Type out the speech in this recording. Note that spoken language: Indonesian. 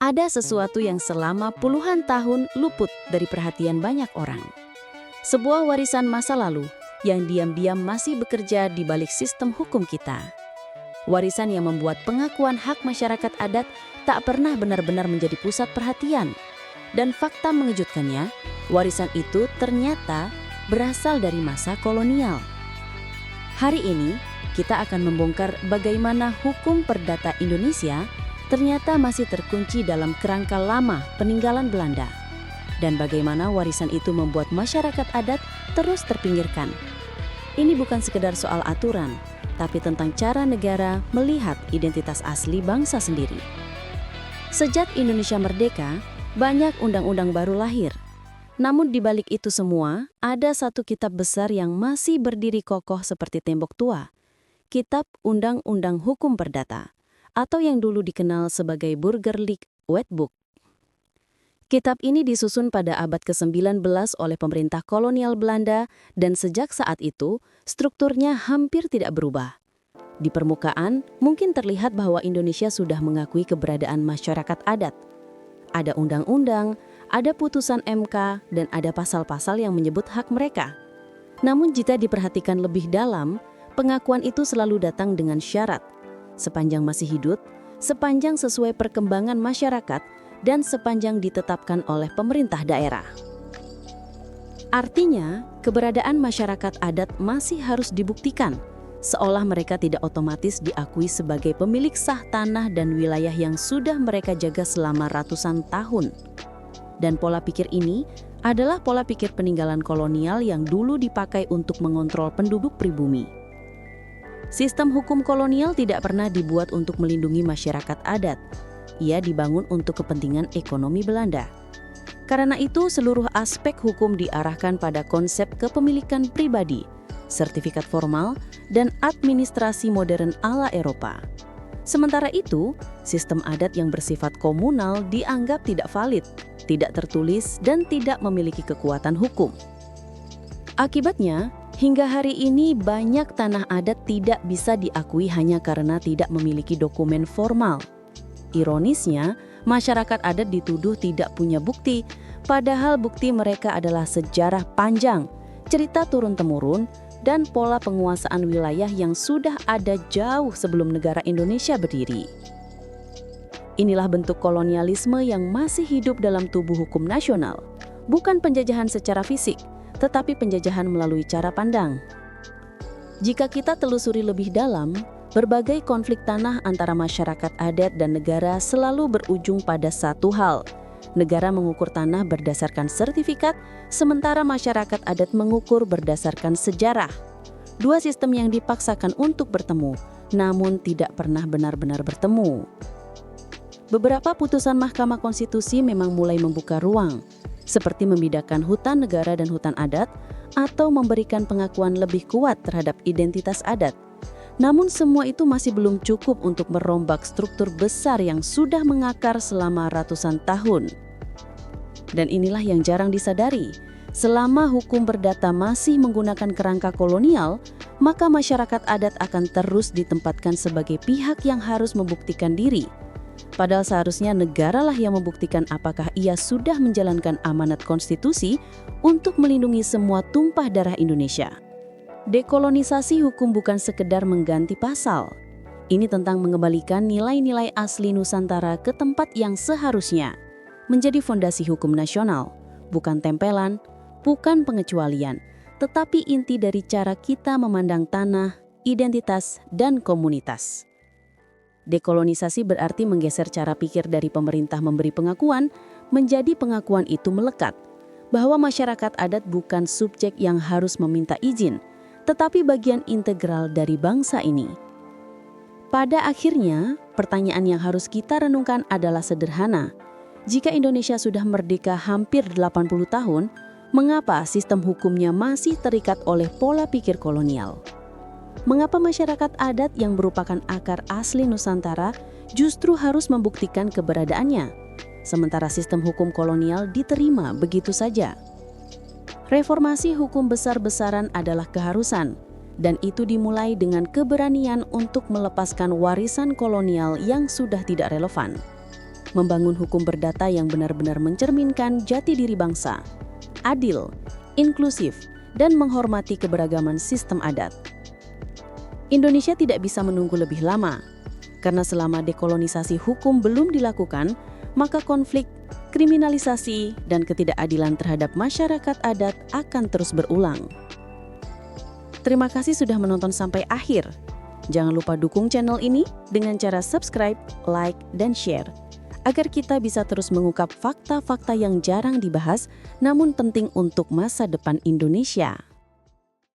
Ada sesuatu yang selama puluhan tahun luput dari perhatian banyak orang. Sebuah warisan masa lalu yang diam-diam masih bekerja di balik sistem hukum kita. Warisan yang membuat pengakuan hak masyarakat adat tak pernah benar-benar menjadi pusat perhatian. Dan fakta mengejutkannya, warisan itu ternyata berasal dari masa kolonial. Hari ini, kita akan membongkar bagaimana hukum perdata Indonesia ternyata masih terkunci dalam kerangka lama peninggalan Belanda. Dan bagaimana warisan itu membuat masyarakat adat terus terpinggirkan. Ini bukan sekedar soal aturan, tapi tentang cara negara melihat identitas asli bangsa sendiri. Sejak Indonesia merdeka, banyak undang-undang baru lahir. Namun di balik itu semua, ada satu kitab besar yang masih berdiri kokoh seperti tembok tua. Kitab Undang-Undang Hukum Perdata, atau yang dulu dikenal sebagai Burgerlijk Wetboek. Kitab ini disusun pada abad ke-19 oleh pemerintah kolonial Belanda dan sejak saat itu, strukturnya hampir tidak berubah. Di permukaan, mungkin terlihat bahwa Indonesia sudah mengakui keberadaan masyarakat adat. Ada undang-undang, ada putusan MK, dan ada pasal-pasal yang menyebut hak mereka. Namun jika diperhatikan lebih dalam, pengakuan itu selalu datang dengan syarat. Sepanjang masih hidup, sepanjang sesuai perkembangan masyarakat, dan sepanjang ditetapkan oleh pemerintah daerah. Artinya, keberadaan masyarakat adat masih harus dibuktikan, seolah mereka tidak otomatis diakui sebagai pemilik sah tanah dan wilayah yang sudah mereka jaga selama ratusan tahun. Dan pola pikir ini adalah pola pikir peninggalan kolonial yang dulu dipakai untuk mengontrol penduduk pribumi. Sistem hukum kolonial tidak pernah dibuat untuk melindungi masyarakat adat. Ia dibangun untuk kepentingan ekonomi Belanda. Karena itu, seluruh aspek hukum diarahkan pada konsep kepemilikan pribadi, sertifikat formal, dan administrasi modern ala Eropa. Sementara itu, sistem adat yang bersifat komunal dianggap tidak valid, tidak tertulis, dan tidak memiliki kekuatan hukum. Akibatnya, hingga hari ini banyak tanah adat tidak bisa diakui hanya karena tidak memiliki dokumen formal. Ironisnya, masyarakat adat dituduh tidak punya bukti, padahal bukti mereka adalah sejarah panjang, cerita turun-temurun, dan pola penguasaan wilayah yang sudah ada jauh sebelum negara Indonesia berdiri. Inilah bentuk kolonialisme yang masih hidup dalam tubuh hukum nasional, bukan penjajahan secara fisik, tetapi penjajahan melalui cara pandang. Jika kita telusuri lebih dalam, berbagai konflik tanah antara masyarakat adat dan negara selalu berujung pada satu hal. Negara mengukur tanah berdasarkan sertifikat, sementara masyarakat adat mengukur berdasarkan sejarah. Dua sistem yang dipaksakan untuk bertemu, namun tidak pernah benar-benar bertemu. Beberapa putusan Mahkamah Konstitusi memang mulai membuka ruang, seperti membedakan hutan negara dan hutan adat, atau memberikan pengakuan lebih kuat terhadap identitas adat. Namun semua itu masih belum cukup untuk merombak struktur besar yang sudah mengakar selama ratusan tahun. Dan inilah yang jarang disadari. Selama hukum perdata masih menggunakan kerangka kolonial, maka masyarakat adat akan terus ditempatkan sebagai pihak yang harus membuktikan diri. Padahal seharusnya negaralah yang membuktikan apakah ia sudah menjalankan amanat konstitusi untuk melindungi semua tumpah darah Indonesia. Dekolonisasi hukum bukan sekedar mengganti pasal. Ini tentang mengembalikan nilai-nilai asli Nusantara ke tempat yang seharusnya, menjadi fondasi hukum nasional, bukan tempelan, bukan pengecualian, tetapi inti dari cara kita memandang tanah, identitas, dan komunitas. Dekolonisasi berarti menggeser cara pikir dari pemerintah memberi pengakuan, menjadi pengakuan itu melekat, bahwa masyarakat adat bukan subjek yang harus meminta izin, tetapi bagian integral dari bangsa ini. Pada akhirnya, pertanyaan yang harus kita renungkan adalah sederhana. Jika Indonesia sudah merdeka hampir 80 tahun, mengapa sistem hukumnya masih terikat oleh pola pikir kolonial? Mengapa masyarakat adat yang merupakan akar asli Nusantara justru harus membuktikan keberadaannya, sementara sistem hukum kolonial diterima begitu saja? Reformasi hukum besar-besaran adalah keharusan, dan itu dimulai dengan keberanian untuk melepaskan warisan kolonial yang sudah tidak relevan. membangun hukum berdata yang benar-benar mencerminkan jati diri bangsa, adil, inklusif, dan menghormati keberagaman sistem adat. Indonesia tidak bisa menunggu lebih lama, karena selama dekolonisasi hukum belum dilakukan, maka konflik, kriminalisasi, dan ketidakadilan terhadap masyarakat adat akan terus berulang. Terima kasih sudah menonton sampai akhir. Jangan lupa dukung channel ini dengan cara subscribe, like, dan share, agar kita bisa terus mengungkap fakta-fakta yang jarang dibahas namun penting untuk masa depan Indonesia.